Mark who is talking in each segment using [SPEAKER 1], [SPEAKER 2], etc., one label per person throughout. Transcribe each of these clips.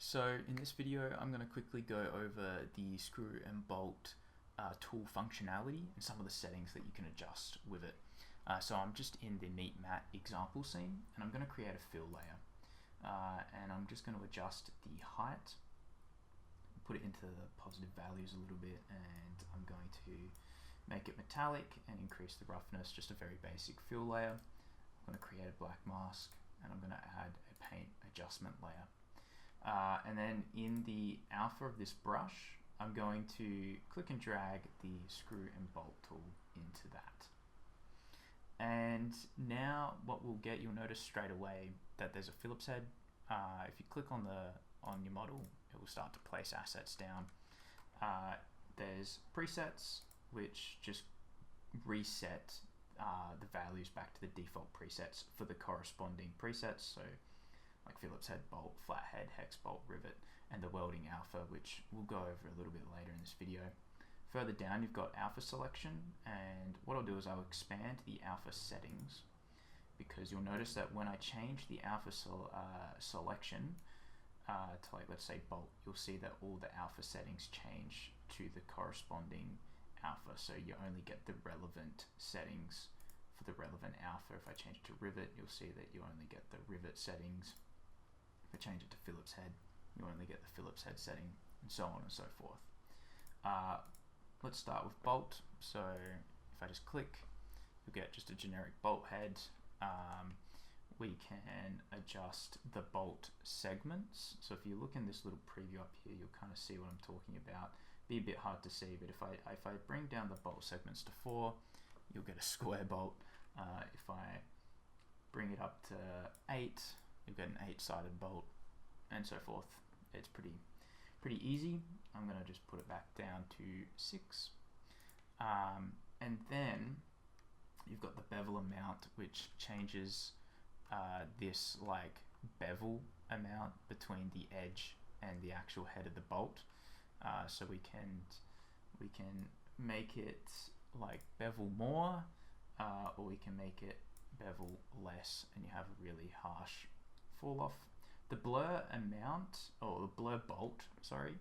[SPEAKER 1] So in this video I'm going to quickly go over the screw and bolt tool functionality and some of the settings that you can adjust with it. So I'm just in the Neat Matte example scene and I'm going to create a fill layer and I'm just going to adjust the height, put it into the positive values a little bit, and I'm going to make it metallic and increase the roughness, just a very basic fill layer. I'm going to create a black mask and I'm going to add a paint adjustment layer. And then in the alpha of this brush, I'm going to click and drag the screw and bolt tool into that. And now what we'll get, you'll notice straight away that there's a Phillips head. If you click on your model, it will start to place assets down. There's presets, which just reset the values back to the default presets for the corresponding presets. So like Phillips head, bolt, flathead, hex bolt, rivet, and the welding alpha, which we'll go over a little bit later in this video. Further down, you've got alpha selection, and what I'll do is I'll expand the alpha settings, because you'll notice that when I change the alpha selection to, like, let's say bolt, you'll see that all the alpha settings change to the corresponding alpha, so you only get the relevant settings for the relevant alpha. If I change it to rivet, you'll see that you only get the rivet settings. If I change it to Phillips head, you only get the Phillips head setting, and so on and so forth. Let's start with bolt. So if I just click, you'll get just a generic bolt head. We can adjust the bolt segments. So if you look in this little preview up here, you'll kind of see what I'm talking about. Be a bit hard to see, but if I bring down the bolt segments to 4, you'll get a square bolt. If I bring it up to 8, you'll get an 8-sided bolt, and so forth. It's pretty easy. I'm going to just put it back down to 6. And then you've got the bevel amount, which changes this like bevel amount between the edge and the actual head of the bolt. So we can make it like bevel more, or we can make it bevel less, and you have a really harsh fall off. The blur amount, or the blur bolt, sorry,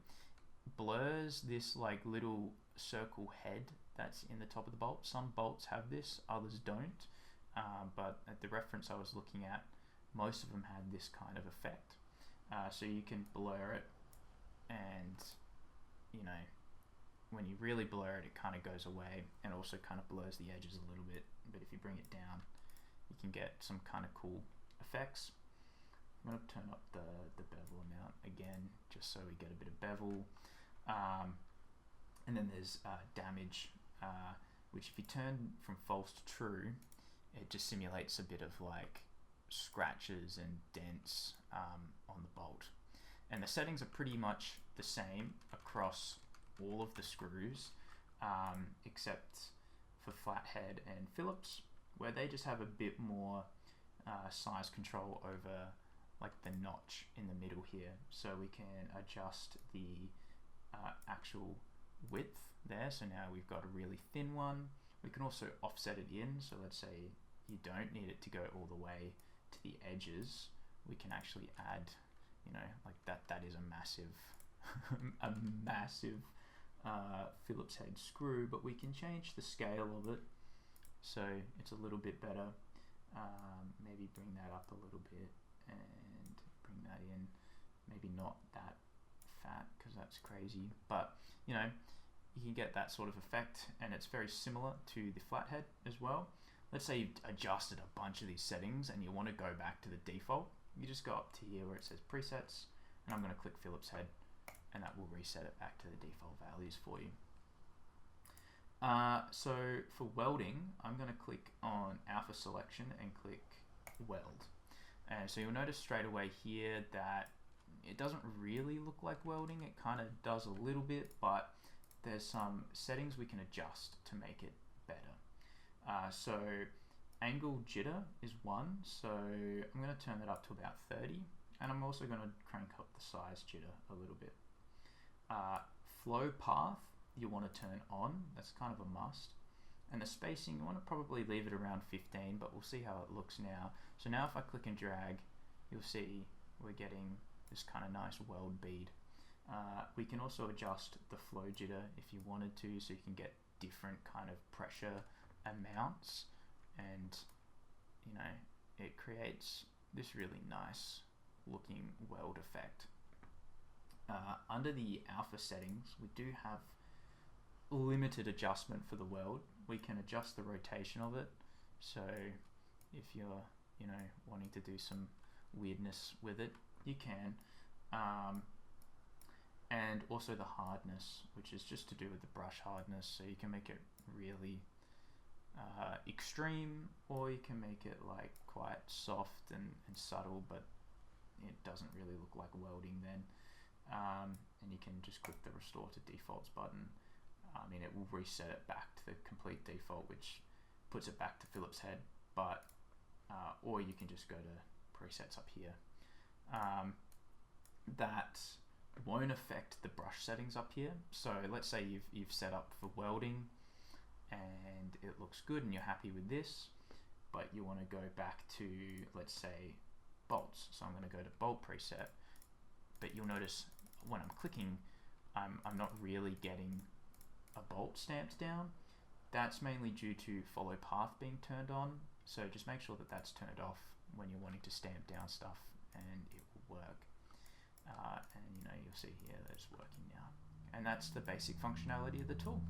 [SPEAKER 1] blurs this like little circle head that's in the top of the bolt. Some bolts have this, others don't, but at the reference I was looking at, most of them had this kind of effect. So you can blur it, and you know, when you really blur it, it kind of goes away, and also kind of blurs the edges a little bit. But if you bring it down, you can get some kind of cool effects. I'm going to turn up the bevel amount again, just so we get a bit of bevel. And then there's damage, which if you turn from false to true, it just simulates a bit of like scratches and dents on the bolt. And the settings are pretty much the same across all of the screws, except for flathead and Phillips, where they just have a bit more size control over like the notch in the middle here. So we can adjust the actual width there. So now we've got a really thin one. We can also offset it in. So let's say you don't need it to go all the way to the edges. We can actually add, you know, like that is a massive a massive Phillips head screw, but we can change the scale of it so it's a little bit better. Maybe bring that up a little bit and bring that in. Maybe not that fat, because that's crazy, but you know, you can get that sort of effect, and it's very similar to the flathead as well. Let's say you've adjusted a bunch of these settings and you want to go back to the default. You just go up to here where it says presets, and I'm going to click Phillips head, and that will reset it back to the default values for you. So for welding, I'm going to click on alpha selection and click weld. And so you'll notice straight away here that it doesn't really look like welding. It kind of does a little bit, but there's some settings we can adjust to make it better. So angle jitter is 1, so I'm going to turn that up to about 30, and I'm also going to crank up the size jitter a little bit. Flow path you want to turn on, that's kind of a must. And the spacing, you want to probably leave it around 15, but we'll see how it looks now. So now if I click and drag, you'll see we're getting this kind of nice weld bead. We can also adjust the flow jitter if you wanted to, so you can get different kind of pressure amounts, and you know, it creates this really nice looking weld effect. Under the alpha settings, we do have limited adjustment for the weld. We can adjust the rotation of it, so if you're, you know, wanting to do some weirdness with it, you can. And also the hardness, which is just to do with the brush hardness, so you can make it really extreme, or you can make it like quite soft and subtle, but it doesn't really look like welding then. And you can just click the restore to defaults button. It will reset it back to the complete default, which puts it back to Phillips head, but or you can just go to presets up here. That won't affect the brush settings up here. So let's say you've set up for welding and it looks good and you're happy with this, but you want to go back to, let's say, bolts. So I'm going to go to bolt preset, but you'll notice when I'm clicking, I'm not really getting a bolt stamped down. That's mainly due to follow path being turned on. So just make sure that that's turned off when you're wanting to stamp down stuff, and it will work. And you know, you'll see here that it's working now. And that's the basic functionality of the tool.